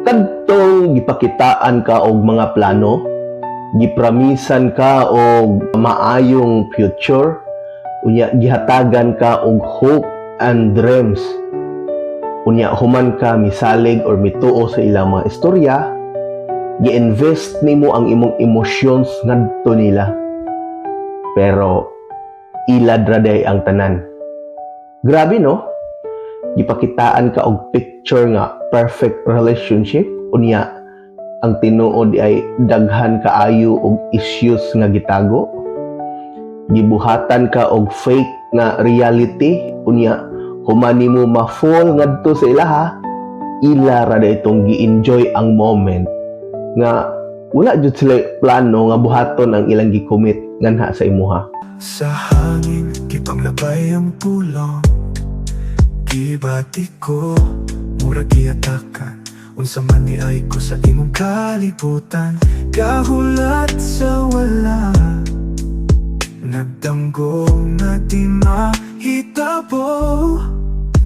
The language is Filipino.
kadtong gipakitaan ka og mga plano, gipramisan ka og maayong future, unya gihatagan ka og hope and dreams. Unya human ka misalig or mituo sa ilang mga istorya, gi-invest nimo ang imong emotions ngadto nila. Pero ilad ra day ang tanan. Grabe no? Gipakitaan ka og picture nga perfect relationship, unya ang tinuod ay daghan kaayo og issues nga gitago. Gibuhatan ka og fake nga reality, unya human nimo ma-fall ngadto sa ilaha, ila ra itong gi-enjoy ang moment nga wala jud sila plano nga buhaton ang ilang gikomit nganha sa imuha. Sa hangin, kipanglabay ang pulong, gibati ko, murag giatakan, unsa man ni ay ko sa imong kalibutan, kahulat sa wala, nagdamgo na di mahitabo.